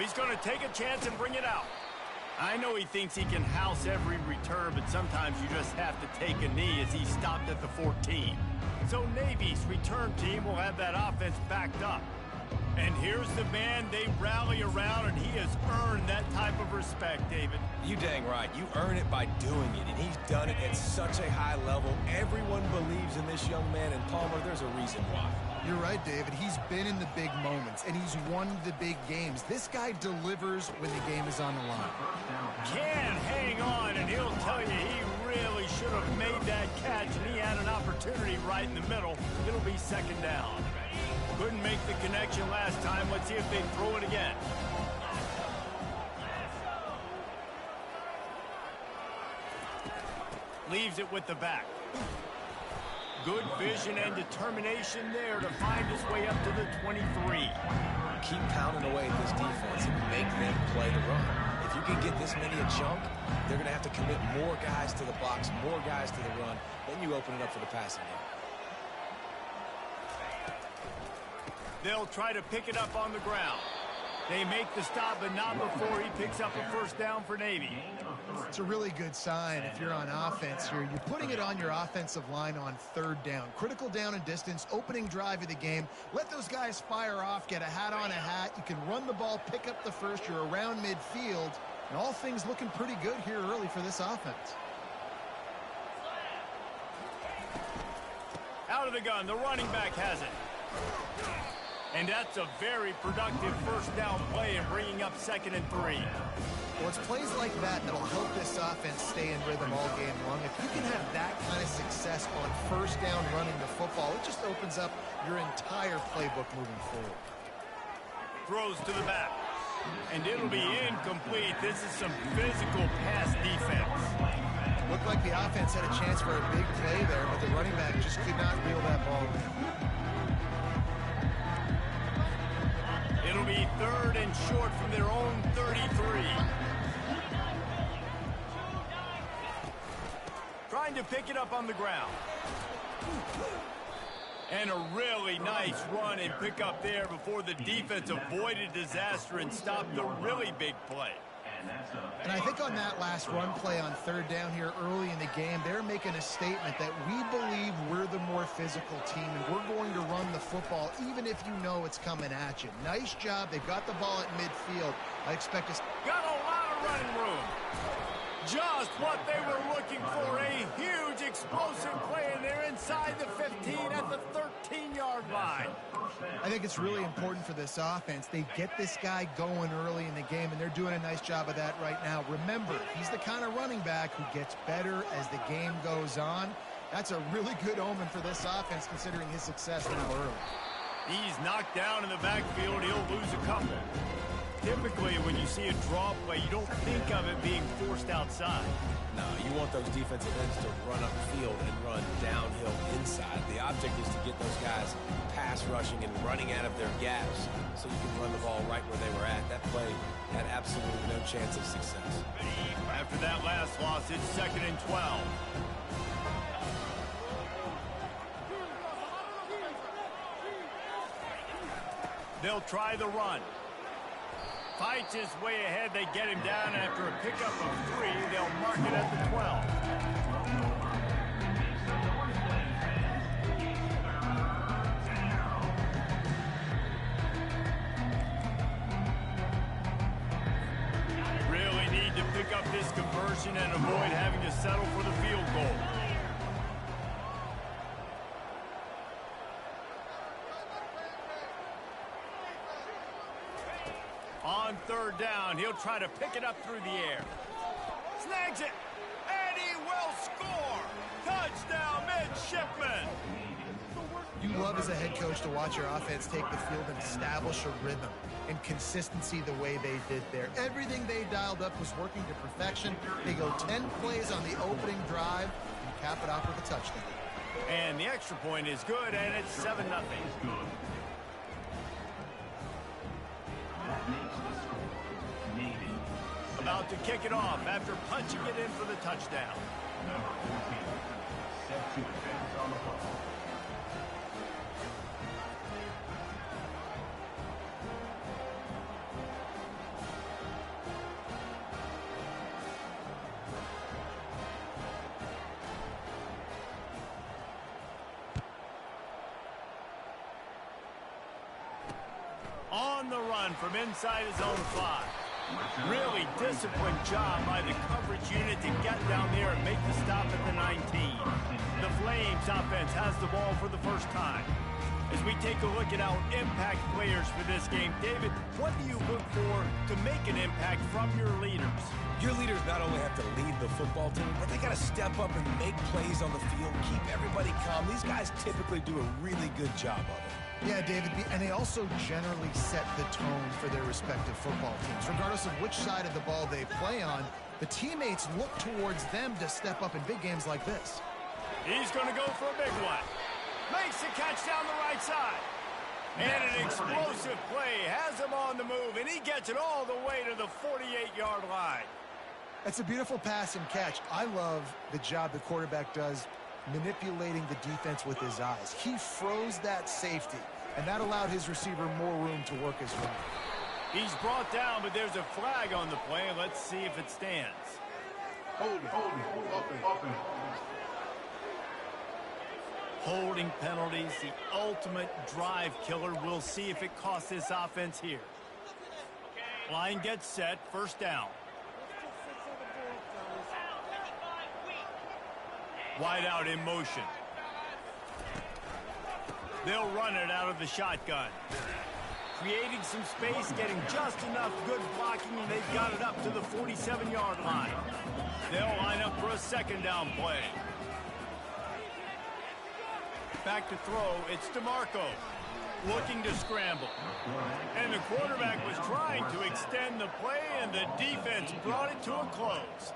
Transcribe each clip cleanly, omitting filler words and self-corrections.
he's going to take a chance and bring it out. I know he thinks he can house every return, but sometimes you just have to take a knee as he stopped at the 14. So Navy's return team will have that offense backed up. And here's the man they rally around, and he has earned that type of respect, David. You dang right. You earn it by doing it, and he's done it at such a high level. Everyone believes in this young man, and Palmer, there's a reason why. You're right, David. He's been in the big moments, and he's won the big games. This guy delivers when the game is on the line. Can hang on, and he'll tell you he really should have made that catch, and he had an opportunity right in the middle. It'll be second down. Couldn't make the connection last time. Let's see if they throw it again. Leaves it with the back. Good vision and determination there to find his way up to the 23. Keep pounding away at this defense and make them play the run. If you can get this many a chunk, they're going to have to commit more guys to the box, more guys to the run. Then you open it up for the passing game. They'll try to pick it up on the ground. They make the stop, but not before he picks up a first down for Navy. It's a really good sign if you're on offense here. You're putting it on your offensive line on third down. Critical down and distance, opening drive of the game. Let those guys fire off, get a hat on a hat. You can run the ball, pick up the first. You're around midfield. And all things looking pretty good here early for this offense. Out of the gun, the running back has it. And that's a very productive first down play in bringing up 2nd and 3. Well, it's plays like that that'll help this offense stay in rhythm all game long. If you can have that kind of success on first down running the football, it just opens up your entire playbook moving forward. Throws to the back. And it'll be incomplete. This is some physical pass defense. Looked like the offense had a chance for a big play there, but the running back just could not reel that ball in. It'll be 3rd and short from their own 33. Trying to pick it up on the ground. And a really nice run and pick up there before the defense avoided disaster and stopped the really big play. And I think on that last run play on third down here early in the game, they're making a statement that we believe we're the more physical team and we're going to run the football even if you know it's coming at you. Nice job. They've got the ball at midfield. I expect us. Got a lot of running room. Just what they were looking for. A huge explosive play, and they're inside the 15 at the 13-yard line. I think it's really important for this offense. They get this guy going early in the game, and they're doing a nice job of that right now. Remember, he's the kind of running back who gets better as the game goes on. That's a really good omen for this offense considering his success now early. He's knocked down in the backfield. He'll lose a couple. Typically, when you see a draw play, you don't think of it being forced outside. No, you want those defensive ends to run upfield and run downhill inside. The object is to get those guys pass rushing and running out of their gaps so you can run the ball right where they were at. That play had absolutely no chance of success. After that last loss, it's 2nd and 12. They'll try the run. Fights his way ahead. They get him down after a pickup of 3. They'll mark it at the 12. Really need to pick up this conversion and avoid having to settle for the field goal. On third down, he'll try to pick it up through the air. Snags it, and he will score! Touchdown, midshipman! You love as a head coach to watch your offense take the field and establish a rhythm and consistency the way they did there. Everything they dialed up was working to perfection. They go 10 plays on the opening drive and cap it off with a touchdown. And the extra point is good, and it's 7-0. About to kick it off after punching it in for the touchdown. Number 14, set to advance on the ball. the run from inside his own 5. Really disciplined job by the coverage unit to get down there and make the stop at the 19. The Flames offense has the ball for the first time. As we take a look at our impact players for this game, David, what do you look for to make an impact from your leaders? Your leaders not only have to lead the football team, but they got to step up and make plays on the field, keep everybody calm. These guys typically do a really good job of it. Yeah, David, and they also generally set the tone for their respective football teams. Regardless of which side of the ball they play on, the teammates look towards them to step up in big games like this. He's going to go for a big one. Makes the catch down the right side. And an explosive play has him on the move, and he gets it all the way to the 48-yard line. That's a beautiful pass and catch. I love the job the quarterback does manipulating the defense with his eyes. He froze that safety, and that allowed his receiver more room to work his way. He's brought down, but there's a flag on the play. Let's see if it stands. Holding penalties, the ultimate drive killer. We'll see if it costs this offense here. Line gets set, first down. Wide out in motion. They'll run it out of the shotgun. Creating some space, getting just enough good blocking, and they've got it up to the 47-yard line. They'll line up for a second down play. Back to throw, it's DeMarco. Looking to scramble. And the quarterback was trying to extend the play, and the defense brought it to a close.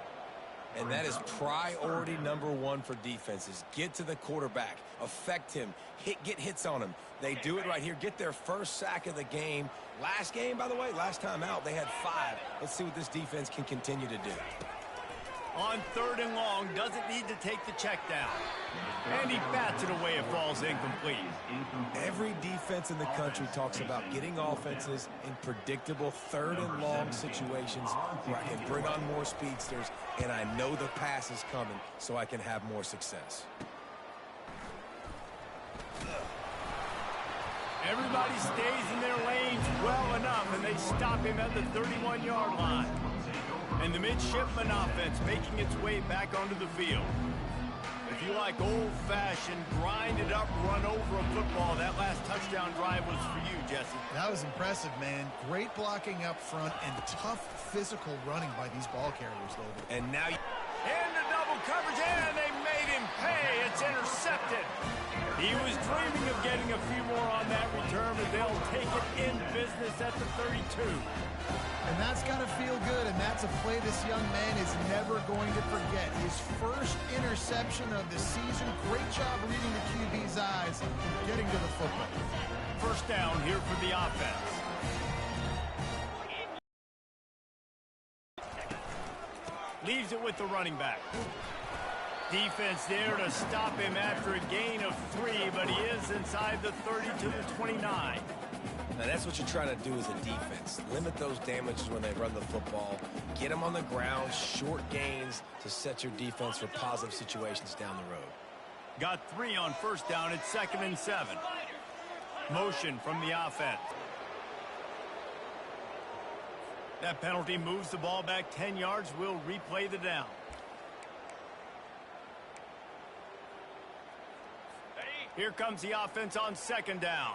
And that is priority number one for defenses. Get to the quarterback, affect him, get hits on him. They do it right here. Get their first sack of the game. Last game, by the way, last time out, they had 5. Let's see what this defense can continue to do. On third and long, doesn't need to take the check down. And he bats it away, it falls incomplete. Every defense in the country talks about getting offenses in predictable third and long situations where I can bring on more speedsters and I know the pass is coming so I can have more success. Everybody stays in their lanes well enough, and they stop him at the 31-yard line. And the midshipman offense making its way back onto the field. If you like old-fashioned, grind-it-up, run-over a football, that last touchdown drive was for you, Jesse. That was impressive, man. Great blocking up front and tough physical running by these ball carriers, though. And now into double coverage, and they made him pay. It's intercepted. He was dreaming of getting a few more on that return, but they'll take it in business at the 32. And that's got to feel good, and that's a play this young man is never going to forget. His first interception of the season. Great job reading the QB's eyes and getting to the football. First down here for the offense. Leaves it with the running back. Defense there to stop him after a gain of 3, but he is inside the 30 to the 29. Now that's what you're trying to do as a defense. Limit those damages when they run the football. Get them on the ground, short gains to set your defense for positive situations down the road. Got 3 on first down. It's 2nd and 7. Motion from the offense. That penalty moves the ball back 10 yards. We'll replay the down. Here comes the offense on 2nd down.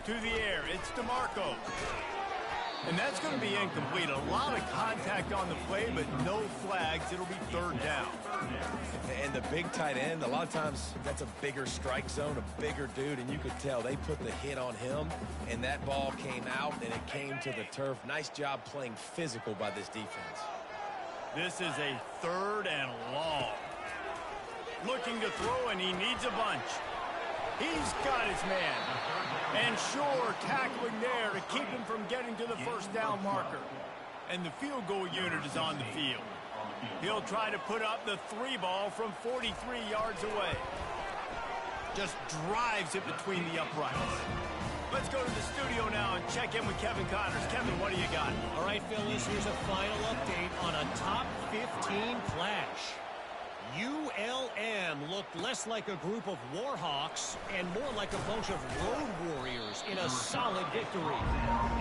To the air, it's DeMarco. And that's going to be incomplete. A lot of contact on the play, but no flags. It'll be 3rd down. And the big tight end, a lot of times that's a bigger strike zone, a bigger dude, and you could tell they put the hit on him, and that ball came out, and it came to the turf. Nice job playing physical by this defense. This is a 3rd and long. Looking to throw, and he needs a bunch. He's got his man. And sure, tackling there to keep him from getting to the first down marker. And the field goal unit is on the field. He'll try to put up the 3 ball from 43 yards away. Just drives it between the uprights. Let's go to the studio now and check in with Kevin Connors. Kevin, what do you got? All right, fellas, here's a final update on a top 15 flash. ULM looked less like a group of Warhawks and more like a bunch of road warriors in a solid victory.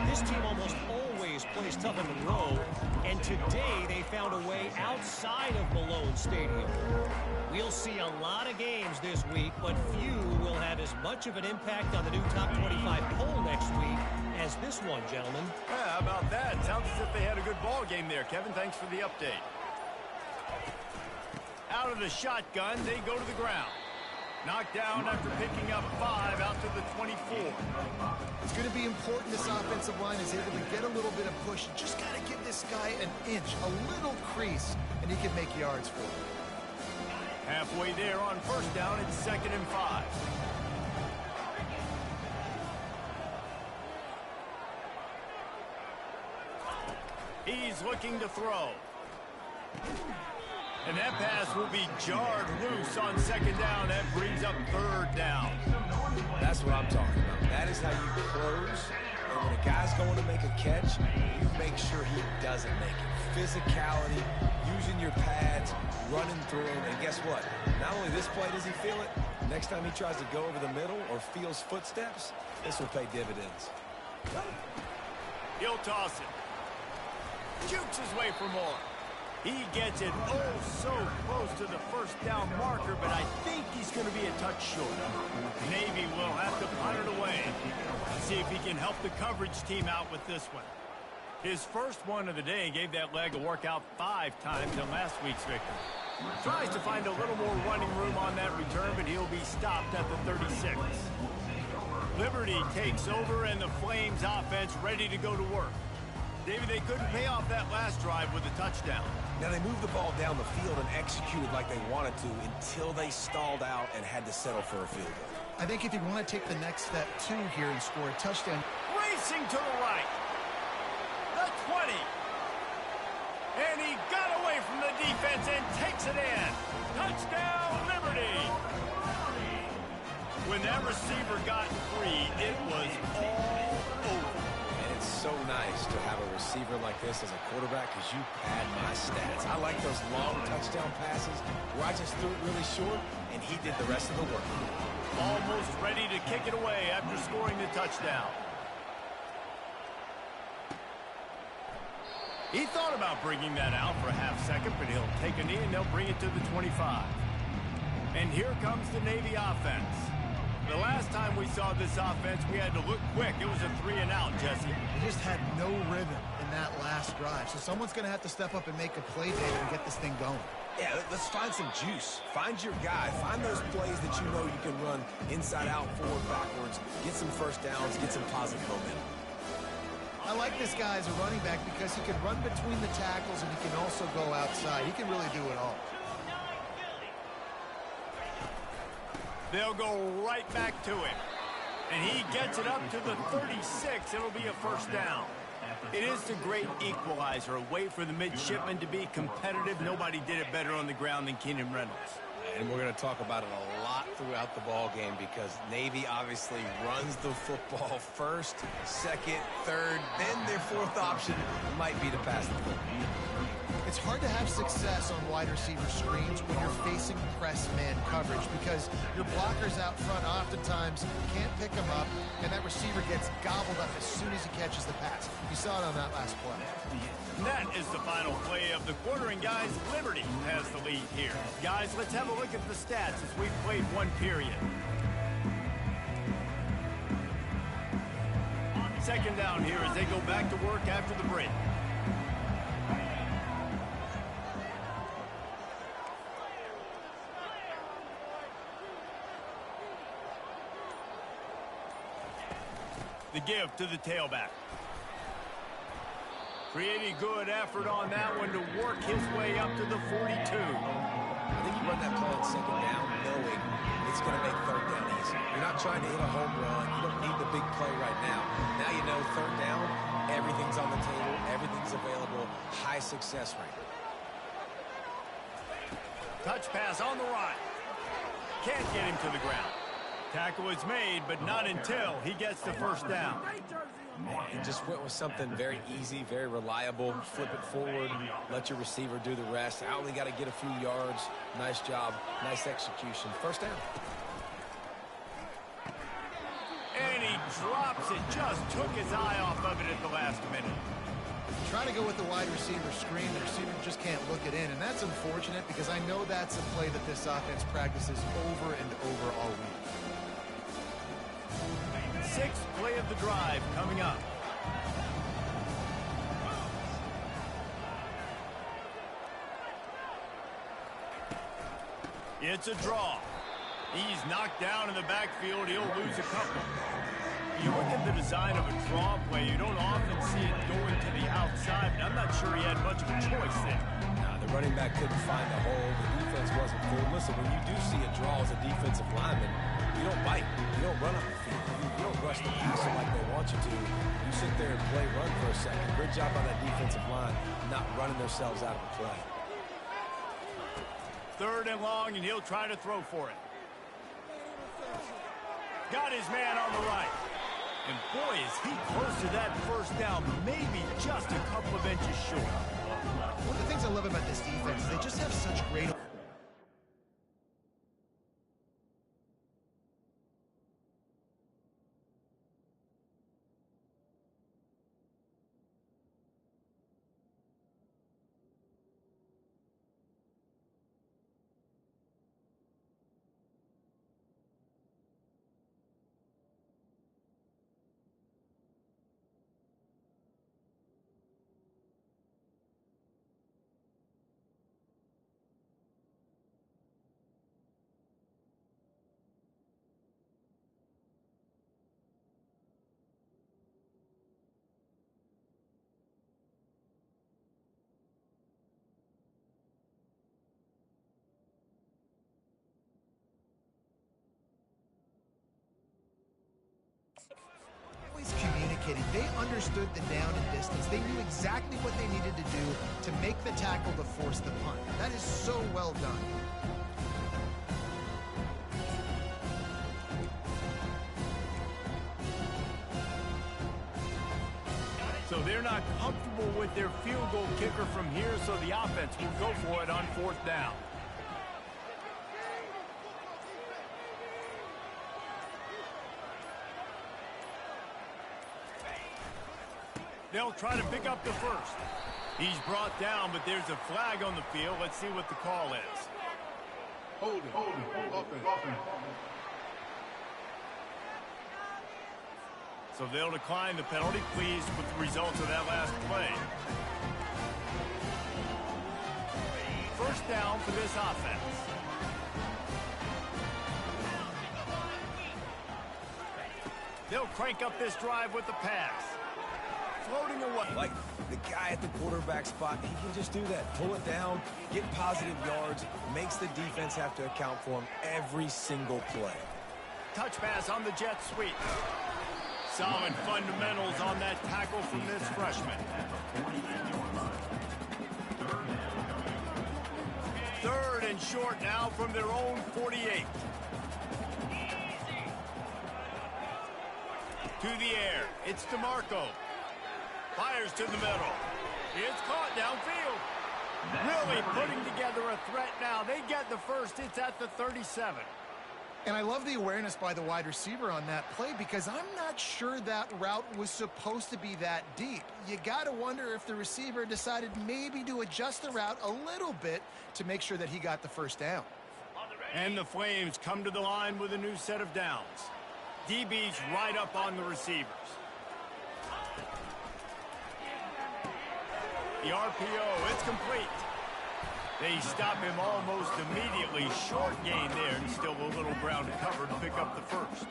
This team almost always plays tough on the road, and today they found a way outside of Malone Stadium. We'll see a lot of games this week, but few will have as much of an impact on the new top 25 poll next week as this one, gentlemen. Yeah, how about that? Sounds as if they had a good ball game there, Kevin. Thanks for the update. Out of the shotgun, they go to the ground. Knocked down after picking up 5 out to the 24. It's going to be important this offensive line is able to get a little bit of push. Just got to give this guy an inch, a little crease, and he can make yards for it. Halfway there on first down, it's 2nd and 5. He's looking to throw. And that pass will be jarred loose on 2nd down. That brings up 3rd down. That's what I'm talking about. That is how you close. And when a guy's going to make a catch, you make sure he doesn't make it. Physicality, using your pads, running through him. And guess what? Not only this play does he feel it, next time he tries to go over the middle or feels footsteps, this will pay dividends. He'll toss it. Jukes his way for more. He gets it so close to the first down marker, but I think he's going to be a touch short. Navy will have to punt it away. Let's see if he can help the coverage team out with this one. His first one of the day gave that leg a workout 5 times in last week's victory. Tries to find a little more running room on that return, but he'll be stopped at the 36. Liberty takes over, and the Flames offense ready to go to work. David, they couldn't pay off that last drive with a touchdown. Now, they moved the ball down the field and executed like they wanted to until they stalled out and had to settle for a field goal. I think if you want to take the next step, too, here and score a touchdown. Racing to the right. The 20. And he got away from the defense and takes it in. Touchdown, Liberty. When that receiver got free, it was all over. And it's so nice to have a receiver like this as a quarterback because you pad my stats. I like those long touchdown passes where I just threw it really short and he did the rest of the work. Almost ready to kick it away after scoring the touchdown. He thought about bringing that out for a half second, but he'll take a knee and they'll bring it to the 25. And here comes the Navy offense. The last time we saw this offense, we had to look quick. It was a 3-and-out, Jesse. They just had no rhythm in that last drive. So someone's going to have to step up and make a play, David, and get this thing going. Yeah, let's find some juice. Find your guy. Find those plays that you know you can run inside out, forward, backwards. Get some first downs. Get some positive momentum. I like this guy as a running back because he can run between the tackles and he can also go outside. He can really do it all. They'll go right back to him. And he gets it up to the 36. It'll be a first down. It is the great equalizer, a way for the midshipmen to be competitive. Nobody did it better on the ground than Keenan Reynolds. And we're going to talk about it a lot throughout the ball game because Navy obviously runs the football first, second, third, then their fourth option might be to pass the ball. It's hard to have success on wide receiver screens when you're facing press man coverage because your blockers out front oftentimes can't pick them up, and that receiver gets gobbled up as soon as he catches the pass. You saw it on that last play. That is the final play of the quarter, and guys, Liberty has the lead here. Guys, let's have a look at the stats as we've played one period. Second down here as they go back to work after the break. The give to the tailback. Pretty good effort on that one to work his way up to the 42. I think you run that play on second down knowing it's going to make third down easy. You're not trying to hit a home run. You don't need the big play right now. Now you know third down, everything's on the table, everything's available, high success rate. Touch pass on the right. Can't get him to the ground. Tackle is made, but not until he gets the first down. He just went with something very easy, very reliable. Flip it forward, let your receiver do the rest. I only got to get a few yards. Nice job, nice execution. First down. And he drops it. Just took his eye off of it at the last minute. Try to go with the wide receiver screen. The receiver just can't look it in, and that's unfortunate because I know that's a play that this offense practices over and over all week. Sixth play of the drive coming up. It's a draw. He's knocked down in the backfield. He'll lose a couple. You look at the design of a draw play, you don't often see it going to the outside, but I'm not sure he had much of a choice there. Nah, the running back couldn't find the hole. The defense wasn't full. Listen, when you do see a draw as a defensive lineman, you don't bite. You don't run up the field. You don't rush the passer like they want you to. You sit there and play run for a second. Great job on that defensive line, not running themselves out of the play. Third and long, and he'll try to throw for it. Got his man on the right. And boy, is he close to that first down, maybe just a couple of inches short. One of the things I love about this defense is they just have such great... Communicating. They understood the down and distance. They knew exactly what they needed to do to make the tackle to force the punt. That is so well done. So they're not comfortable with their field goal kicker from here, so the offense will go for it on fourth down. They'll try to pick up the first. He's brought down, but there's a flag on the field. Let's see what the call is. Holding, offense. So they'll decline the penalty, pleased with the results of that last play. First down for this offense. They'll crank up this drive with the pass. Floating away. Like the guy at the quarterback spot, he can just do that. Pull it down, get positive yards, makes the defense have to account for him every single play. Touch pass on the jet sweep. Solid fundamentals on that tackle from this freshman. Third and short now from their own 48. To the air. It's DeMarco. Fires to the middle. It's caught downfield. Really putting together a threat now. They get the first. It's at the 37. And I love the awareness by the wide receiver on that play because I'm not sure that route was supposed to be that deep. You got to wonder if the receiver decided maybe to adjust the route a little bit to make sure that he got the first down. And the Flames come to the line with a new set of downs. DB's right up on the receivers. The RPO, it's complete. They stop him almost immediately. Short gain there, and still a little ground to cover to pick up the first.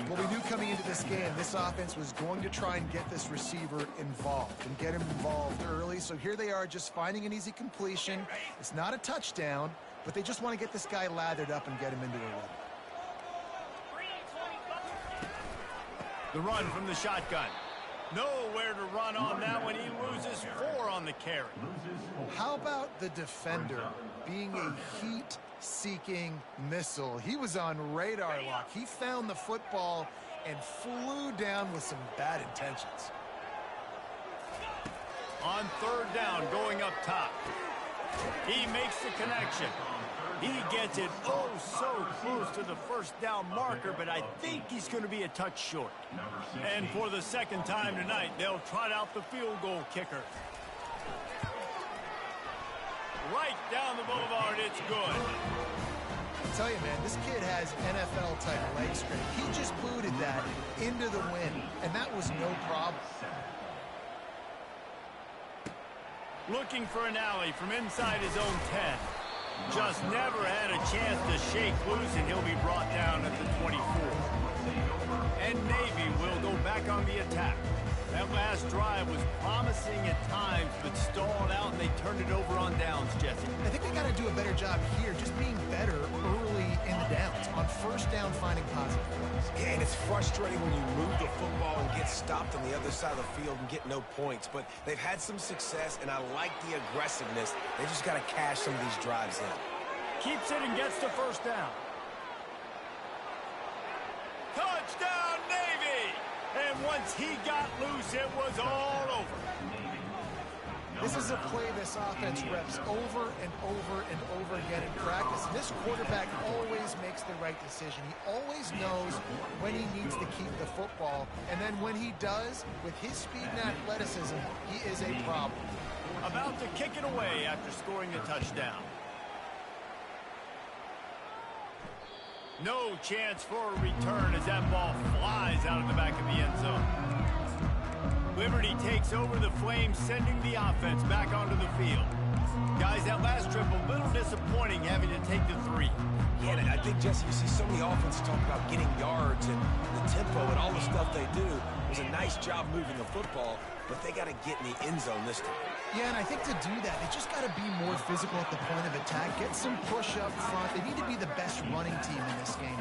Well, we knew coming into this game, this offense was going to try and get this receiver involved and get him involved early. So here they are just finding an easy completion. It's not a touchdown, but they just want to get this guy lathered up and get him into a rhythm. The run from the shotgun. Nowhere to run on that one. He loses 4 on the carry. How about the defender being a heat-seeking missile? He was on radar lock. He found the football and flew down with some bad intentions. On third down, going up top. He makes the connection. He gets it oh so close to the first down marker, but I think he's going to be a touch short. And for the second time tonight, they'll trot out the field goal kicker. Right down the boulevard, it's good. I tell you, man, this kid has NFL-type leg strength. He just booted that into the wind, and that was no problem. Looking for an alley from inside his own 10. Just never had a chance to shake loose, and he'll be brought down at the 24. And Navy will go back on the attack. That last drive was promising at times, but stalled out, and they turned it over on downs, Jesse. I think they got to do a better job here, just being better early in the downs. On first down, finding positive plays. Yeah, and it's frustrating when you move the football and get stopped on the other side of the field and get no points. But they've had some success, and I like the aggressiveness. They just got to cash some of these drives in. Keeps it and gets the first down. Touchdown, Navy! And once he got loose, it was all over. This is a play this offense reps over and over and over again in practice. And this quarterback always makes the right decision. He always knows when he needs to keep the football. And then when he does, with his speed and athleticism, he is a problem. About to kick it away after scoring a touchdown. No chance for a return as that ball flies out of the back of the end zone. Liberty takes over the Flames, sending the offense back onto the field. Guys, that last trip a little disappointing having to take the 3. Yeah, and I think, Jesse, you see so many offenses talk about getting yards and the tempo and all the stuff they do. It was a nice job moving the football, but they got to get in the end zone this time. Yeah, and I think to do that, they just got to be more physical at the point of attack, get some push up front. They need to be the best running team in this game.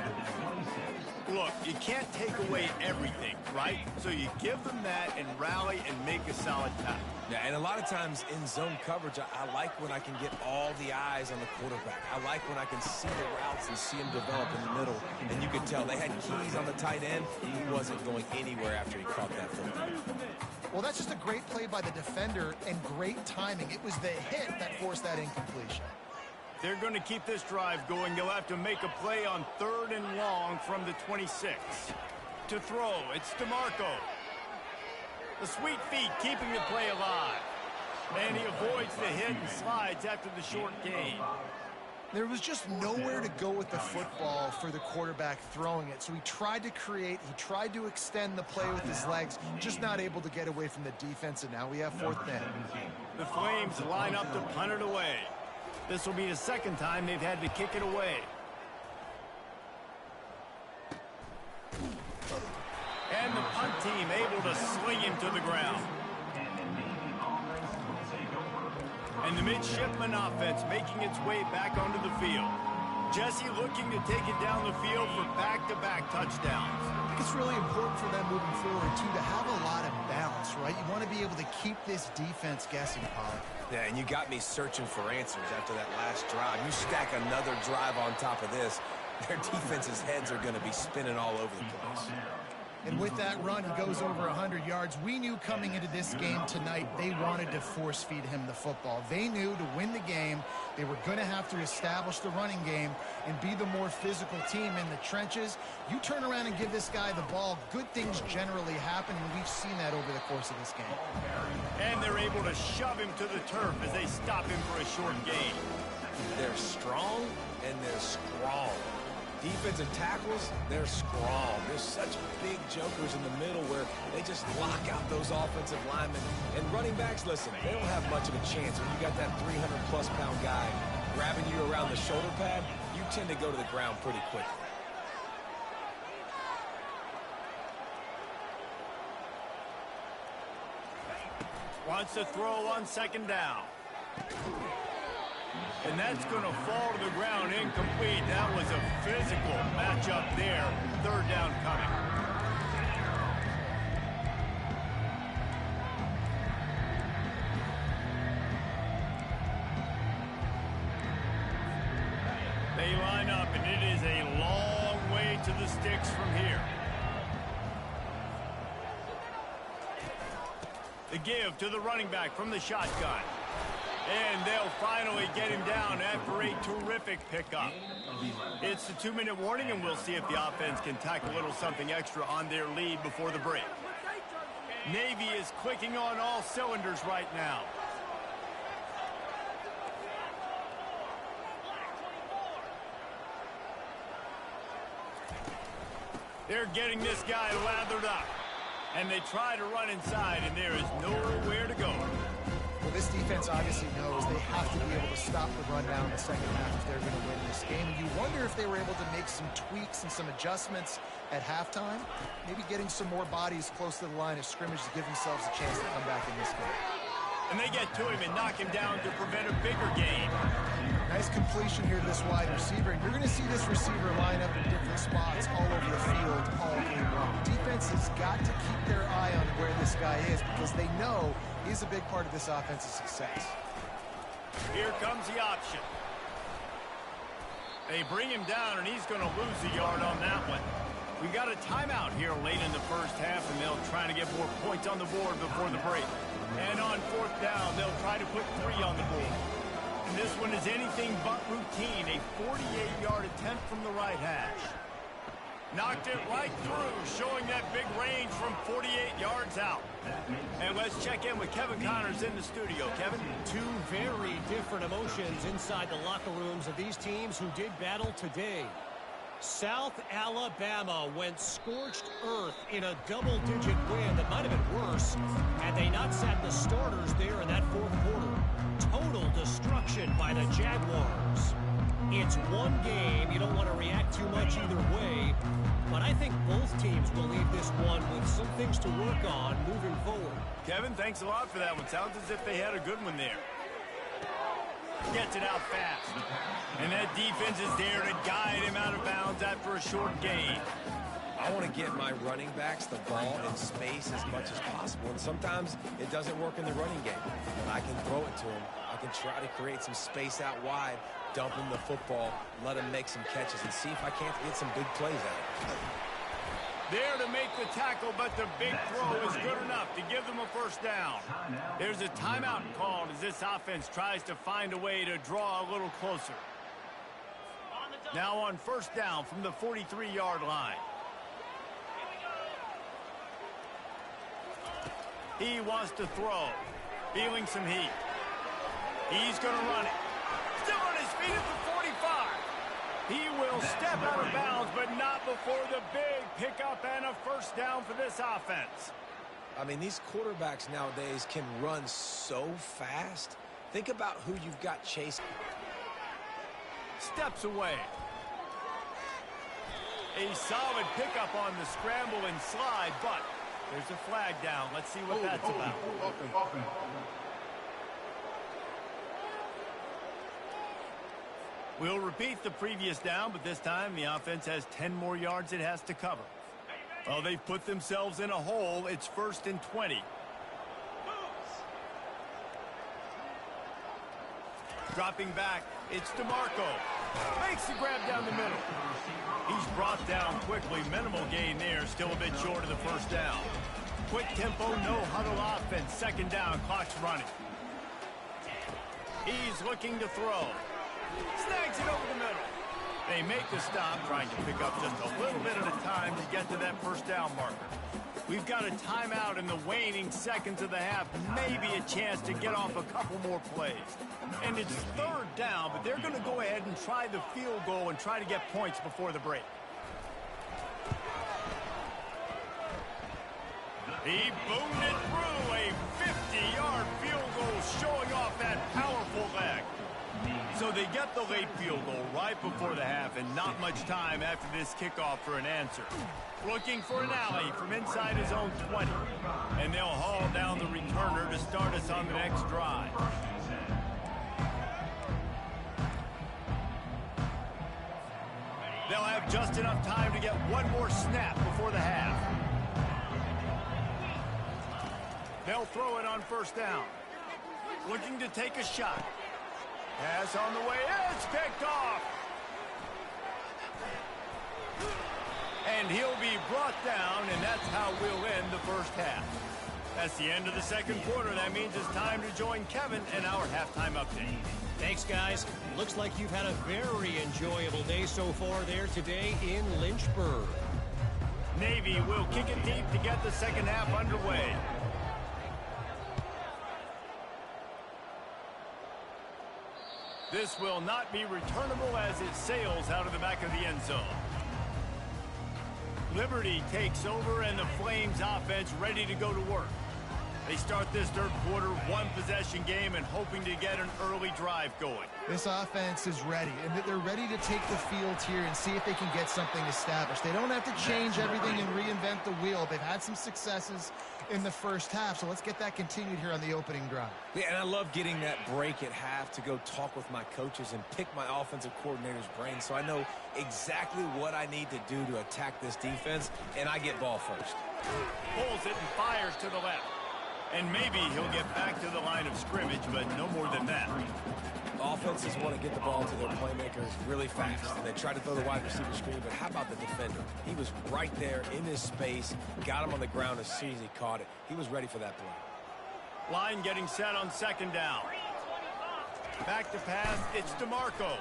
Look, you can't take away everything, right? So you give them that and rally and make a solid tackle. Yeah, and a lot of times in zone coverage, I like when I can get all the eyes on the quarterback. I like when I can see the routes and see him develop in the middle. And you could tell they had keys on the tight end. He wasn't going anywhere after he caught that football. Well, that's just a great play by the defender and great timing. It was the hit that forced that incompletion. They're going to keep this drive going. They'll have to make a play on 3rd and long from the 26. To throw, it's DeMarco. The sweet feet keeping the play alive. And he avoids the hit and slides after the short gain. There was just nowhere to go with the football for the quarterback throwing it. So he tried to create, he tried to extend the play with his legs, just not able to get away from the defense, and now we have 4th down. The Flames line up to punt it away. This will be the second time they've had to kick it away. And the punt team able to sling him to the ground. And the midshipman offense making its way back onto the field. Jesse looking to take it down the field for back-to-back touchdowns. I think it's really important for them moving forward, too, to have a lot of balance, right? You want to be able to keep this defense guessing, Pollard. Yeah, and you got me searching for answers after that last drive. You stack another drive on top of this, their defense's heads are going to be spinning all over the place. And with that run, he goes over 100 yards. We knew coming into this game tonight they wanted to force-feed him the football. They knew to win the game, they were going to have to establish the running game and be the more physical team in the trenches. You turn around and give this guy the ball, good things generally happen, and we've seen that over the course of this game. And they're able to shove him to the turf as they stop him for a short gain. They're strong and they're strong. Defensive tackles, they're strong. There's such big jokers in the middle where they just lock out those offensive linemen. And running backs, listen, they don't have much of a chance when you got that 300-plus pound guy grabbing you around the shoulder pad. You tend to go to the ground pretty quickly. Wants to throw on 2nd down. And that's going to fall to the ground incomplete. That was a physical matchup there. 3rd down coming. They line up, and it is a long way to the sticks from here. The give to the running back from the shotgun. And they'll finally get him down after a terrific pickup. It's the 2-minute warning, and we'll see if the offense can tack a little something extra on their lead before the break. Navy is clicking on all cylinders right now. They're getting this guy lathered up. And they try to run inside, and there is nowhere to go. Well, this defense obviously knows they have to be able to stop the run down in the second half if they're going to win this game. And you wonder if they were able to make some tweaks and some adjustments at halftime, maybe getting some more bodies close to the line of scrimmage to give themselves a chance to come back in this game. And they get to him and knock him down to prevent a bigger gain. Nice completion here to this wide receiver, and you're going to see this receiver line up in different spots all over the field all game long. Defense has got to keep their eye on where this guy is because they know he's a big part of this offensive success. Here comes the option. They bring him down, and he's going to lose a yard on that one. We got a timeout here late in the first half, and they'll try to get more points on the board before the break. And on 4th down, they'll try to put 3 on the board. And this one is anything but routine, a 48-yard attempt from the right hash. Knocked it right through, showing that big range from 48 yards out. And let's check in with Kevin Connors in the studio. Kevin? Two very different emotions inside the locker rooms of these teams who did battle today. South Alabama went scorched earth in a double-digit win that might have been worse had they not sat the starters there in that 4th quarter. Total destruction by the Jaguars. It's one game. You don't want to react too much either way, but I think both teams will leave this one with some things to work on moving forward. Kevin, thanks a lot for that one. Sounds as if they had a good one there. Gets it out fast. And that defense is there to guide him out of bounds after a short gain. I want to get my running backs the ball in space as much as possible. And sometimes it doesn't work in the running game. But I can throw it to him. I can try to create some space out wide, dump him the football, let him make some catches, and see if I can't get some big plays out of it. There to make the tackle, but the big throw is good enough to give them a first down. There's a timeout called as this offense tries to find a way to draw a little closer. Now on 1st down from the 43-yard line. He wants to throw. Feeling some heat. He's going to run it. Still on his feet at the 45. He will step out of bounds, but not before the big pickup and a first down for this offense. I mean, these quarterbacks nowadays can run so fast. Think about who you've got chasing. Steps away. A solid pickup on the scramble and slide, but there's a flag down. Let's see what that's about. We'll repeat the previous down, but this time the offense has 10 more yards it has to cover. Well, they've put themselves in a hole. It's 1st and 20. Dropping back, it's DeMarco. Makes the grab down the middle. He's brought down quickly. Minimal gain there, still a bit short of the first down. Quick tempo, no huddle offense. 2nd down, clock's running. He's looking to throw. Snags it over the middle. They make the stop, trying to pick up just a little bit at a time to get to that first down marker. We've got a timeout in the waning seconds of the half. Maybe a chance to get off a couple more plays. And it's 3rd down, but they're going to go ahead and try the field goal and try to get points before the break. He boomed it through. A 50-yard field goal showing off that powerful leg. So they get the late field goal right before the half, and not much time after this kickoff for an answer. Looking for an alley from inside his own 20. And they'll haul down the returner to start us on the next drive. They'll have just enough time to get one more snap before the half. They'll throw it on 1st down. Looking to take a shot. Pass on the way. It's picked off. And he'll be brought down, and that's how we'll end the first half. That's the end of the second quarter. That means it's time to join Kevin in our halftime update. Thanks, guys. Looks like you've had a very enjoyable day so far there today in Lynchburg. Navy will kick it deep to get the second half underway. This will not be returnable as it sails out of the back of the end zone. Liberty takes over and the Flames offense ready to go to work. They start this third quarter one-possession game and hoping to get an early drive going. This offense is ready, and they're ready to take the field here and see if they can get something established. They don't have to change everything and reinvent the wheel. They've had some successes in the first half, so let's get that continued here on the opening drive. Yeah, and I love getting that break at half to go talk with my coaches and pick my offensive coordinator's brain so I know exactly what I need to do to attack this defense, and I get ball first. Pulls it and fires to the left. And maybe he'll get back to the line of scrimmage, but no more than that. Offenses want to get the ball to their playmakers really fast, and they try to throw the wide receiver screen, but how about the defender? He was right there in his space, got him on the ground as soon as he caught it. He was ready for that play. Line getting set on second down. Back to pass, it's DeMarco.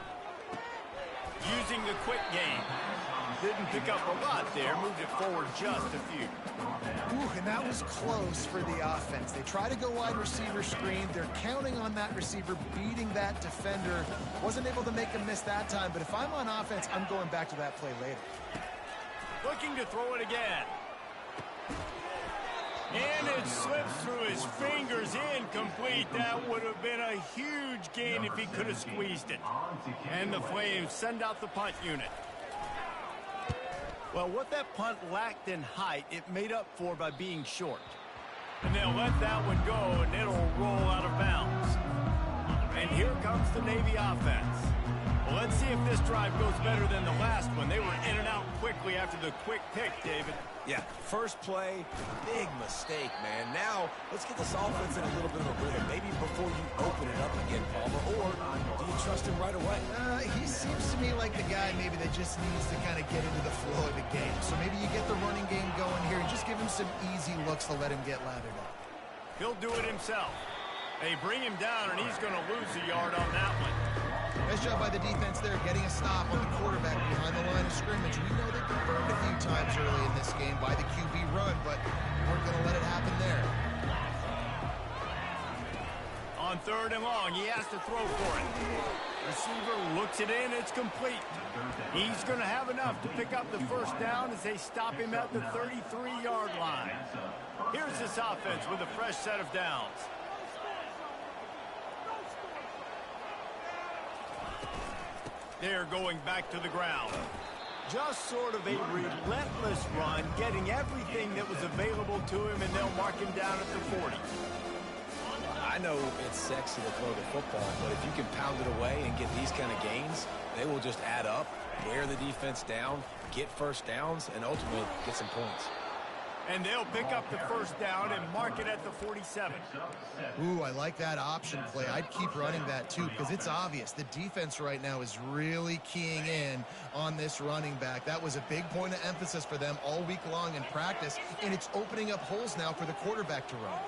Using the quick game. Didn't pick up a lot there, moved it forward just a few. Ooh, and that was close for the offense. They try to go wide receiver screen. They're counting on that receiver beating that defender. Wasn't able to make him miss that time, but if I'm on offense, I'm going back to that play later. Looking to throw it again. And it slips through his fingers, incomplete. That would have been a huge gain if he could have squeezed it. And the Flames send out the punt unit. Well, what that punt lacked in height, it made up for by being short. And they'll let that one go, and it'll roll out of bounds. And here comes the Navy offense. Well, let's see if this drive goes better than the last one. They were in and out quickly after the quick pick, David. Yeah, first play, big mistake, man. Now, let's get this offense in a little bit of a rhythm. Maybe before you open it up again, Palmer, or do you trust him right away? He seems to me like the guy maybe that just needs to kind of get into the flow of the game. So maybe you get the running game going here and just give him some easy looks to let him get lathered up. He'll do it himself. They bring him down, and he's going to lose a yard on that one. Nice job by the defense there, getting a stop on the quarterback behind the line of scrimmage. We know they've been burned a few times early in this game by the QB run, but we're going to let it happen there. On third and long, he has to throw for it. Receiver looks it in, it's complete. He's going to have enough to pick up the first down as they stop him at the 33-yard line. Here's this offense with a fresh set of downs. They're going back to the ground. Just sort of a relentless run, getting everything that was available to him, and they'll mark him down at the 40. I know it's sexy to throw the football, but if you can pound it away and get these kind of gains, they will just add up, wear the defense down, get first downs, and ultimately get some points. And they'll pick up the first down and mark it at the 47. Ooh, I like that option play. I'd keep running that too because it's obvious. The defense right now is really keying in on this running back. That was a big point of emphasis for them all week long in practice, and it's opening up holes now for the quarterback to run.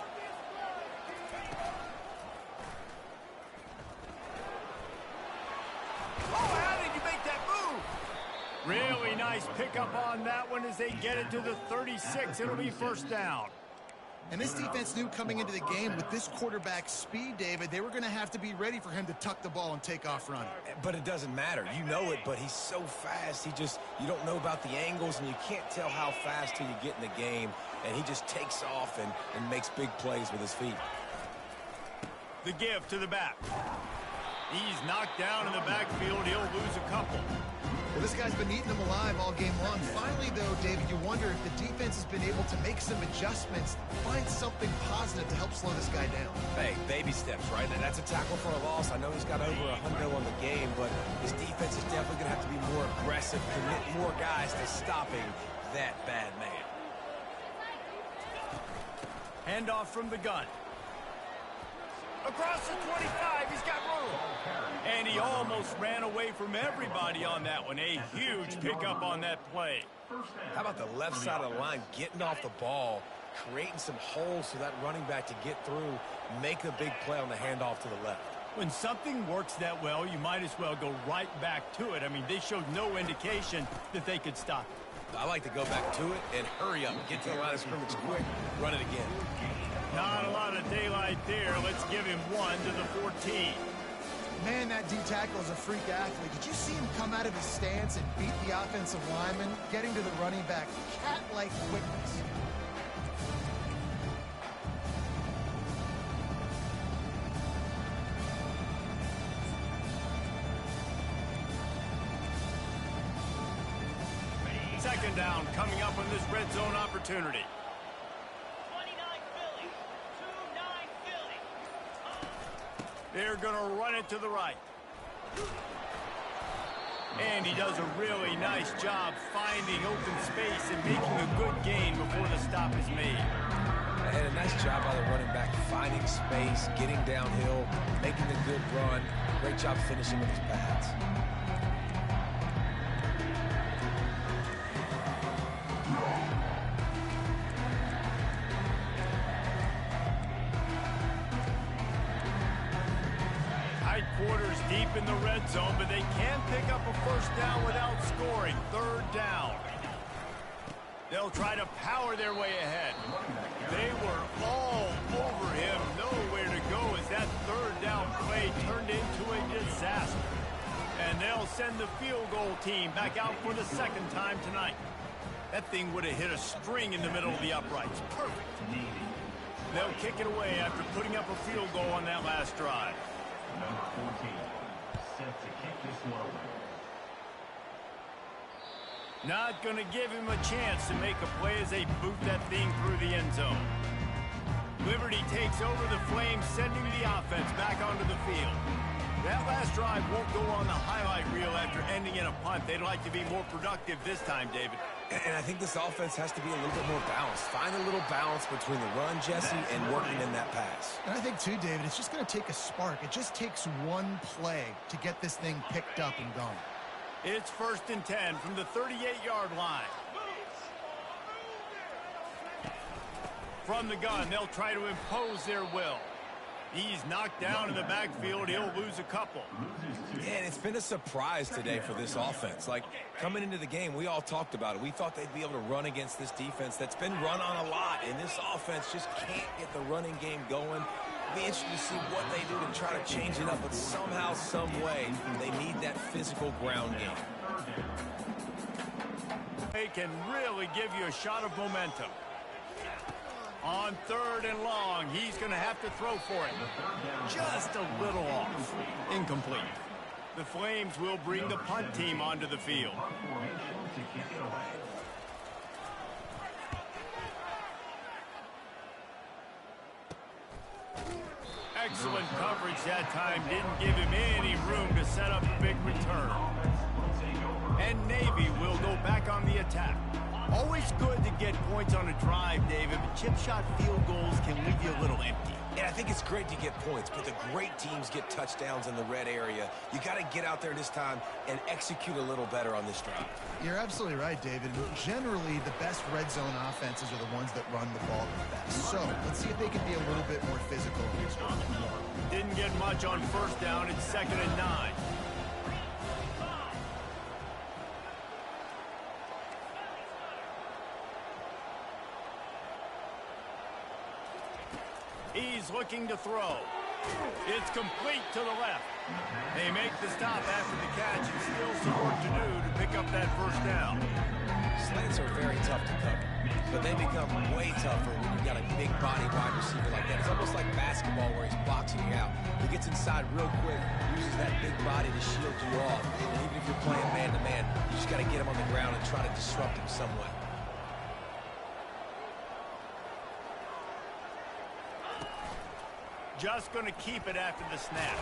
Oh, how did you make that move? Really nice pickup on that one as they get it to the 36. It'll be first down. And this defense knew coming into the game with this quarterback's speed, David, they were going to have to be ready for him to tuck the ball and take off running. But it doesn't matter. You know it, but he's so fast. You don't know about the angles, and you can't tell how fast till you get in the game. And he just takes off and makes big plays with his feet. The give to the back. He's knocked down in the backfield. He'll lose a couple. Well, this guy's been eating them alive all game long. Finally, though, David, you wonder if the defense has been able to make some adjustments, find something positive to help slow this guy down. Hey, baby steps, right? And that's a tackle for a loss. I know he's got over $100 on the game, but his defense is definitely going to have to be more aggressive, commit more guys to stopping that bad man. Handoff from the gun. Across the 25, he's got room. And he almost ran away from everybody on that one. A huge pickup on that play. How about the left side of the line getting off the ball creating some holes for that running back to get through, make a big play on the handoff to the left. When something works that well, you might as well go right back to it. I mean, they showed no indication that they could stop it. I like to go back to it and hurry up, get to the line of scrimmage quick, run it again. Not a lot of daylight there. Let's give him 1 to the 14. Man, that D-tackle is a freak athlete. Did you see him come out of his stance and beat the offensive lineman, getting to the running back? Cat-like quickness. Second down coming up on this red zone opportunity. 29 Philly. 2-9 Philly. They're going to run it to the right. And he does a really nice job finding open space and making a good gain before the stop is made. And a nice job by the running back, finding space, getting downhill, making a good run. Great job finishing with his pads. Quarters deep in the red zone, but they can pick up a first down without scoring. Third down. They'll try to power their way ahead. They were all over him. Nowhere to go as that third down play turned into a disaster. And they'll send the field goal team back out for the second time tonight. That thing would have hit a string in the middle of the uprights. Perfect. They'll kick it away after putting up a field goal on that last drive. Number 14, set to kick this one away. Not going to give him a chance to make a play as they boot that thing through the end zone. Liberty takes over the Flames, sending the offense back onto the field. That last drive won't go on the highlight reel after ending in a punt. They'd like to be more productive this time, David. And I think this offense has to be a little bit more balanced. Find a little balance between the run, Jesse, and working in that pass. And I think, too, David, it's just going to take a spark. It just takes one play to get this thing picked up and going. It's 1st and 10 from the 38-yard line. From the gun, they'll try to impose their will. He's knocked down in the backfield. He'll lose a couple. Yeah, and it's been a surprise today for this offense. Like, coming into the game, we all talked about it. We thought they'd be able to run against this defense that's been run on a lot, and this offense just can't get the running game going. It'll be interesting to see what they do to try to change it up, but somehow, some way, they need that physical ground game. They can really give you a shot of momentum. On 3rd and long, he's going to have to throw for it. Just a little off. Incomplete. The Flames will bring the punt team onto the field. Excellent coverage that time. Didn't give him any room to set up a big return. And Navy will go back on the attack. Always good to get points on a drive, David, but chip shot field goals can leave you a little empty. Yeah, I think it's great to get points, but the great teams get touchdowns in the red area. You got to get out there this time and execute a little better on this drive. You're absolutely right, David. Generally, the best red zone offenses are the ones that run the ball the best. So let's see if they can be a little bit more physical in this one. Didn't get much on 1st down. It's 2nd and 9. He's looking to throw. It's complete to the left. They make the stop after the catch and still some work to do to pick up that 1st down. Slants are very tough to cover, but they become way tougher when you've got a big body wide receiver like that. It's almost like basketball where he's boxing you out. He gets inside real quick, uses that big body to shield you off. And even if you're playing man-to-man, you just got to get him on the ground and try to disrupt him some way. Just going to keep it after the snap.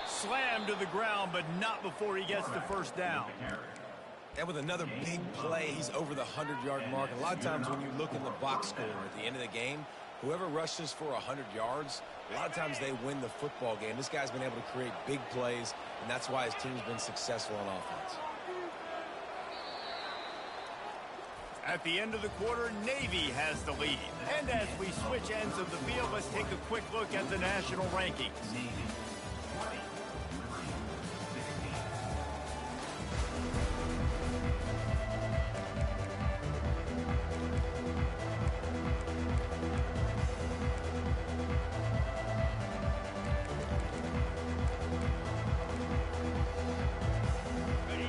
Slammed to the ground, but not before he gets the 1st down. And with another big play, he's over the 100-yard mark. A lot of times when you look in the box score at the end of the game, whoever rushes for 100 yards, a lot of times they win the football game. This guy's been able to create big plays, and that's why his team's been successful on offense. At the end of the quarter, Navy has the lead. And as we switch ends of the field, let's take a quick look at the national rankings.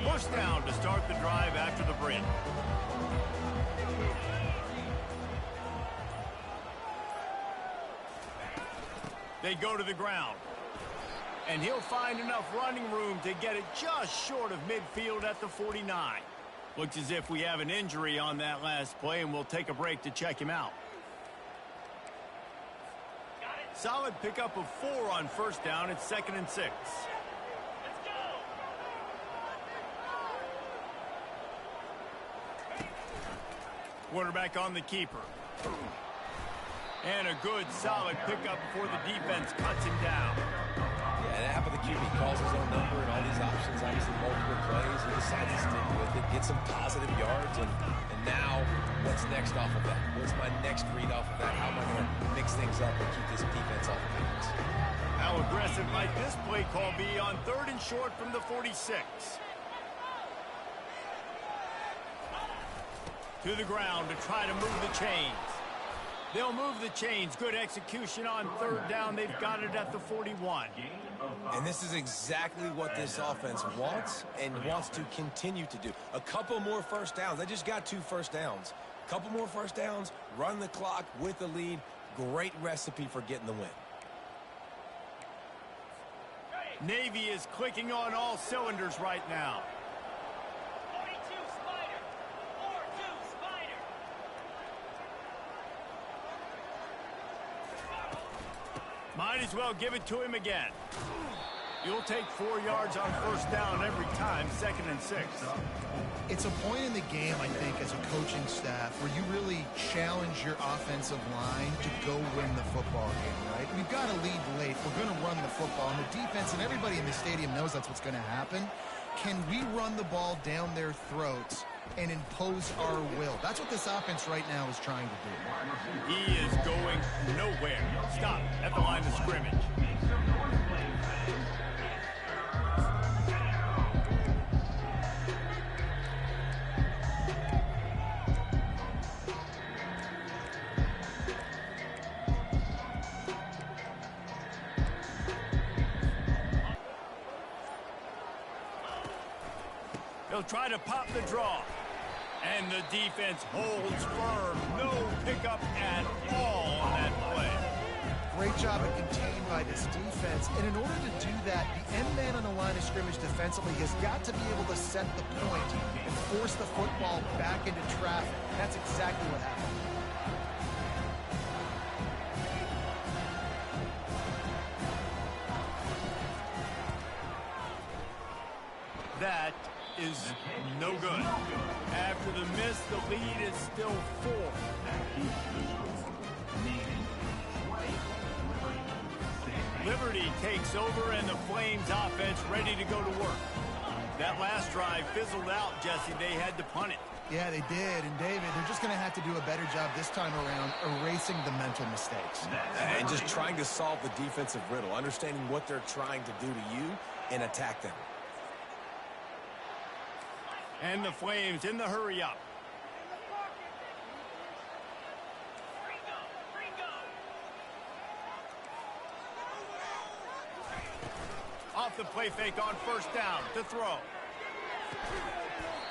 First down to start the drive after the break. They go to the ground. And he'll find enough running room to get it just short of midfield at the 49. Looks as if we have an injury on that last play, and we'll take a break to check him out. Solid pickup of 4 on first down. It's 2nd and 6. Quarterback on the keeper. And a good, solid pickup before the defense cuts him down. Yeah, and half of the QB calls his own number and all these options, obviously multiple plays. He decides to stick with it, get some positive yards, and now what's next off of that? What's my next read off of that? How am I going to mix things up and keep this defense off of balance? How aggressive might this play call be on 3rd and short from the 46? To the ground to try to move the chains. They'll move the chains. Good execution on 3rd down. They've got it at the 41. And this is exactly what this offense wants and wants to continue to do. A couple more first downs. They just got 2 first downs. A couple more first downs, run the clock with the lead. Great recipe for getting the win. Navy is clicking on all cylinders right now. Might as well give it to him again. You'll take 4 yards on first down every time, 2nd and 6. It's a point in the game, I think, as a coaching staff where you really challenge your offensive line to go win the football game, right? We've got to lead late. We're going to run the football. And the defense and everybody in the stadium knows that's what's going to happen. Can we run the ball down their throats and impose our will? That's what this offense right now is trying to do. He is going nowhere. Stop at the line of scrimmage. He'll try to pop the draw. And the defense holds firm. No pickup at all on that play. Great job of contained by this defense. And in order to do that, the end man on the line of scrimmage defensively has got to be able to set the point and force the football back into traffic. That's exactly what happened. That is no good. After the miss, the lead is still 4. Liberty takes over, and the Flames offense ready to go to work. That last drive fizzled out, Jesse. They had to punt it. Yeah, they did. And, David, they're just going to have to do a better job this time around erasing the mental mistakes. And just trying to solve the defensive riddle, understanding what they're trying to do to you and attack them. And the Flames in the hurry up. Off the play fake on first down to throw.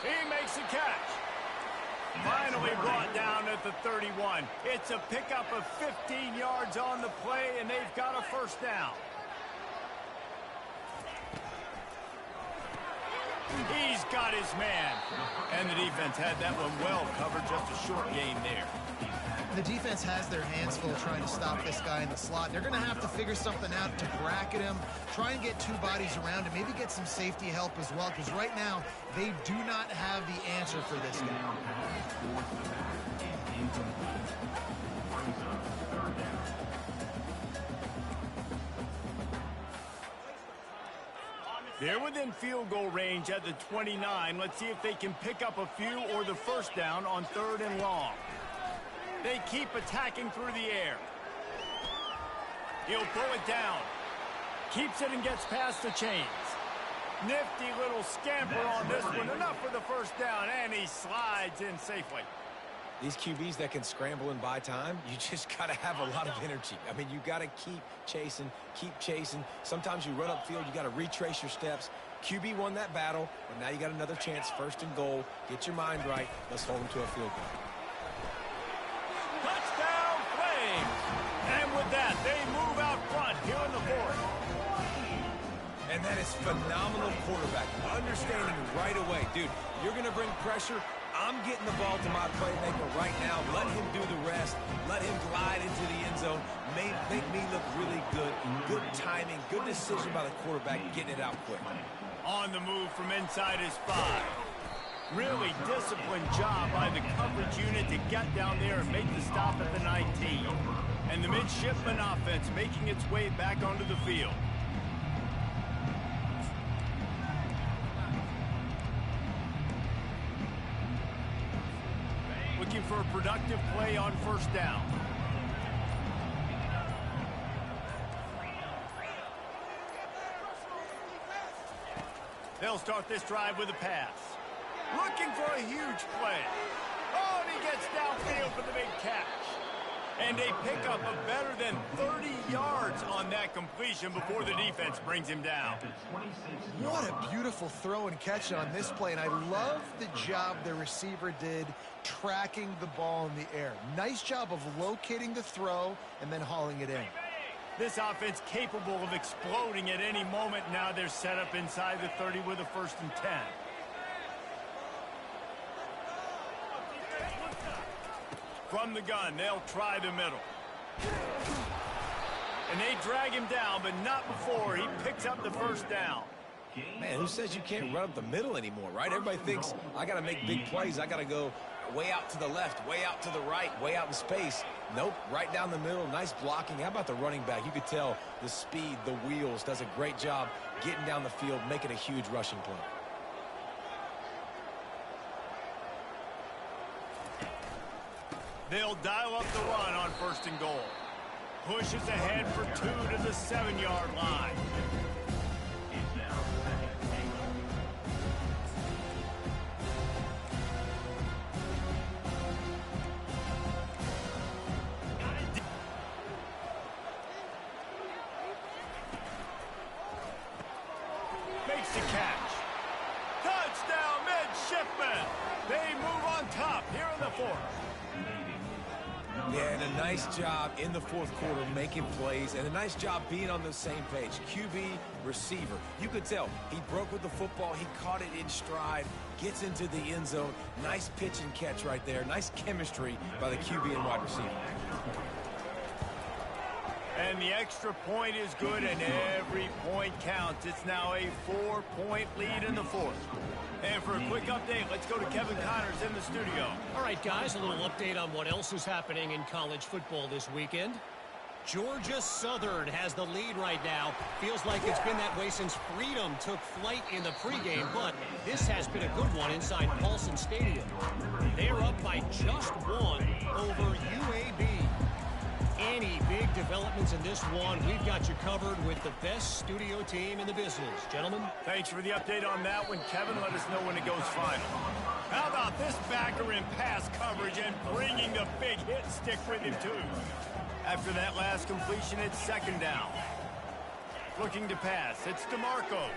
He makes a catch. Finally brought down at the 31. It's a pickup of 15 yards on the play, and they've got a first down. He's got his man. And the defense had that one well covered. Just a short gain there. The defense has their hands full trying to stop this guy in the slot. They're going to have to figure something out to bracket him, try and get 2 bodies around him, maybe get some safety help as well, because right now they do not have the answer for this guy. On the They're within field goal range at the 29. Let's see if they can pick up a few or the first down on 3rd and long. They keep attacking through the air. He'll throw it down. Keeps it and gets past the chains. Nifty little scamper on this one. Enough for the first down, and he slides in safely. These QBs that can scramble and buy time, you just got to have a lot of energy. I mean, you got to keep chasing, keep chasing. Sometimes you run upfield, you got to retrace your steps. QB won that battle, but now you got another chance, 1st and goal. Get your mind right. Let's hold them to a field goal. Touchdown, Flames! And with that, they move out front here in the 4th. And that is phenomenal quarterbacking. Understanding right away. Dude, you're going to bring pressure. I'm getting the ball to my playmaker right now. Let him do the rest. Let him glide into the end zone. Make me look really good. Good timing. Good decision by the quarterback getting it out quick. On the move from inside his 5. Really disciplined job by the coverage unit to get down there and make the stop at the 19. And the midshipman offense making its way back onto the field. Looking for a productive play on 1st down. They'll start this drive with a pass. Looking for a huge play. Oh, and he gets downfield for the big catch. And they pick up a better than 30 yards on that completion before the defense brings him down. What a beautiful throw and catch on this play, and I love the job the receiver did tracking the ball in the air. Nice job of locating the throw and then hauling it in. This offense capable of exploding at any moment. Now they're set up inside the 30 with a 1st and 10. From the gun, they'll try the middle. And they drag him down, but not before he picks up the 1st down. Man, who says you can't run up the middle anymore, right? Everybody thinks I got to make big plays. I got to go way out to the left, way out to the right, way out in space. Nope, right down the middle. Nice blocking. How about the running back? You could tell the speed, the wheels, does a great job getting down the field, making a huge rushing play. They'll dial up the run on 1st and goal. Pushes ahead for 2 to the 7-yard line. Makes the catch. Touchdown, midshipman. They move on top here in the 4th. Yeah, and a nice job in the 4th quarter making plays, and a nice job being on the same page. QB, receiver. You could tell he broke with the football. He caught it in stride, gets into the end zone. Nice pitch and catch right there. Nice chemistry by the QB and wide receiver. And the extra point is good, and every point counts. It's now a 4-point lead in the 4th. And for a quick update, let's go to Kevin Connors in the studio. All right, guys, a little update on what else is happening in college football this weekend. Georgia Southern has the lead right now. Feels like it's been that way since Freedom took flight in the pregame, but this has been a good one inside Paulson Stadium. They're up by just 1 over UAB. Any big developments in this one, we've got you covered with the best studio team in the business. Gentlemen. Thanks for the update on that one, Kevin. Let us know when it goes final. How about this backer in pass coverage and bringing the big hit stick with him, too? After that last completion, it's 2nd down. Looking to pass. It's DeMarco.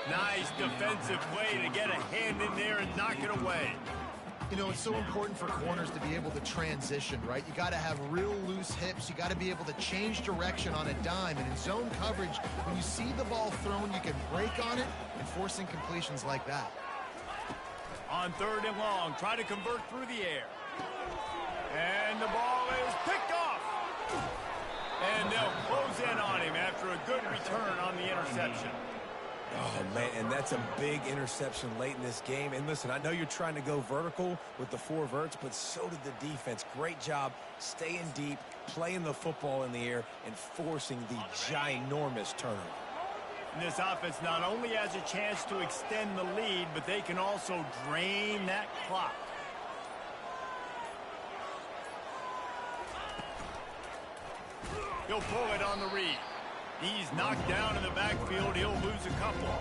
Nice defensive play to get a hand in there and knock it away. You know, it's so important for corners to be able to transition, right? You got to have real loose hips. You got to be able to change direction on a dime. And in zone coverage, when you see the ball thrown, you can break on it and force incompletions like that. On 3rd and long, try to convert through the air. And the ball is picked off. And they'll close in on him after a good return on the interception. Oh, man, and that's a big interception late in this game. And listen, I know you're trying to go vertical with the 4 verts, but so did the defense. Great job staying deep, playing the football in the air, and forcing the ginormous turnover. And this offense not only has a chance to extend the lead, but they can also drain that clock. He'll pull it on the read. He's knocked down in the backfield. He'll lose a couple.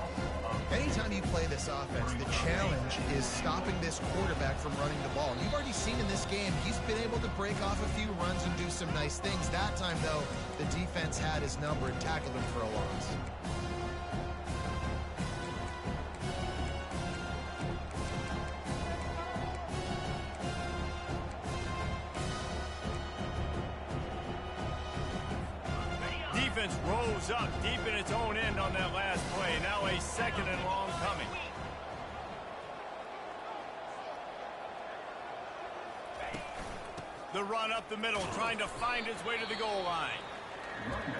Anytime you play this offense, the challenge is stopping this quarterback from running the ball. You've already seen in this game, he's been able to break off a few runs and do some nice things. That time, though, the defense had his number and tackled him for a loss. Defense rose up deep in its own end on that last play. Now a 2nd and long coming. The run up the middle, trying to find its way to the goal line.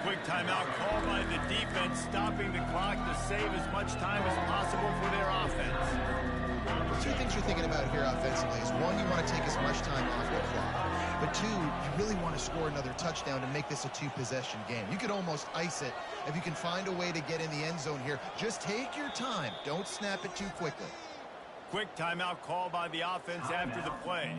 Quick timeout called by the defense, stopping the clock to save as much time as possible for their offense. Two things you're thinking about here offensively is, one, you want to take as much time off the clock. But two, you really want to score another touchdown to make this a 2-possession game. You could almost ice it if you can find a way to get in the end zone here. Just take your time. Don't snap it too quickly. Quick timeout called by the offense after the play.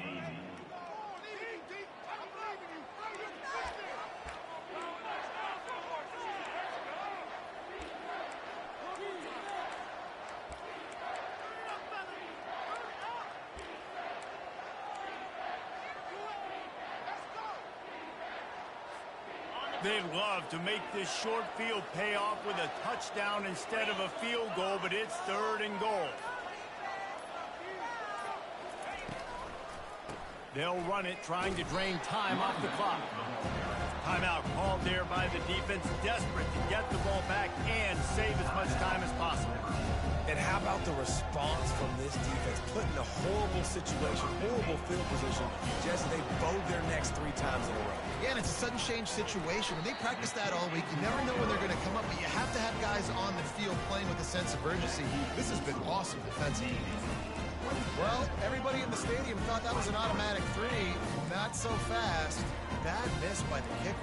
They'd love to make this short field pay off with a touchdown instead of a field goal, but it's 3rd and goal. They'll run it, trying to drain time off the clock. Timeout called there by the defense, desperate to get the ball back and save as much time as possible. And how about the response from this defense? Put in a horrible situation, horrible field position. Just they bowed their necks 3 times in a row. Yeah, and it's a sudden change situation. And they practice that all week. You never know when they're going to come up, but you have to have guys on the field playing with a sense of urgency. This has been awesome defensively. Well, everybody in the stadium thought that was an automatic 3. Not so fast. Bad miss by the kicker.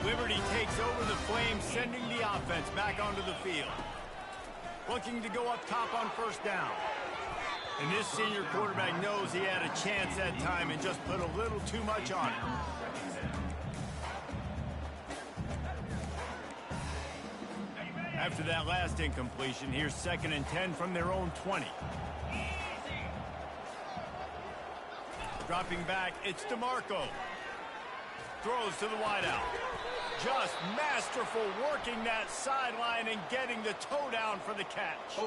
Liberty takes over the Flames, sending the offense back onto the field. Looking to go up top on 1st down. And this senior quarterback knows he had a chance that time and just put a little too much on it. After that last incompletion, here's 2nd and 10 from their own 20. Dropping back, it's DeMarco. Throws to the wideout. Just masterful working that sideline and getting the toe down for the catch.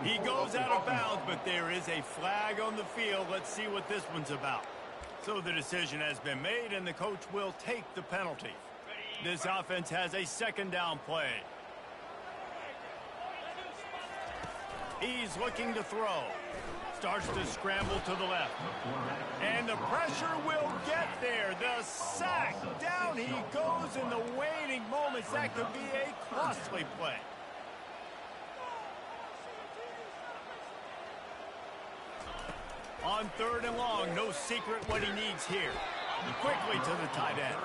He goes out of bounds, but there is a flag on the field. Let's see what this one's about. So the decision has been made, and the coach will take the penalty. This offense has a 2nd down play. He's looking to throw. Starts to scramble to the left. And the pressure will get there. The sack. Down he goes in the waning moments. That could be a costly play. On 3rd and long, no secret what he needs here. Quickly to the tight end.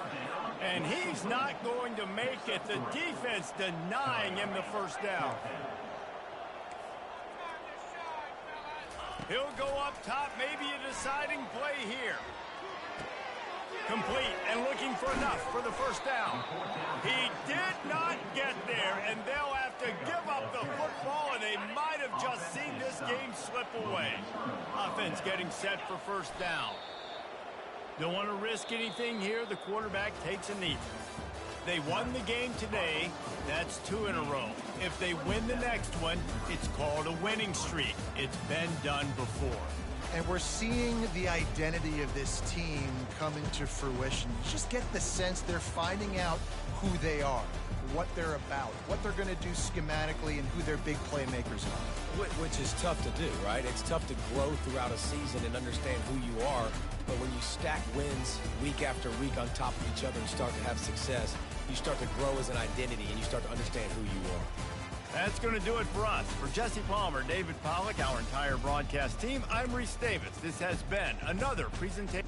And he's not going to make it. The defense denying him the 1st down. He'll go up top, maybe a deciding play here. Complete and looking for enough for the 1st down. He did not get there, and they'll have to give up the football, and they might have just seen this game slip away. Offense getting set for 1st down. Don't want to risk anything here. The quarterback takes a knee. They won the game today. That's 2 in a row. If they win the next one, it's called a winning streak. It's been done before. And we're seeing the identity of this team come into fruition. You just get the sense they're finding out who they are, what they're about, what they're going to do schematically, and who their big playmakers are. Which is tough to do, right? It's tough to grow throughout a season and understand who you are. But when you stack wins week after week on top of each other and start to have success, you start to grow as an identity and you start to understand who you are. That's going to do it for us. For Jesse Palmer, David Pollack, our entire broadcast team, I'm Reese Davis. This has been another presentation.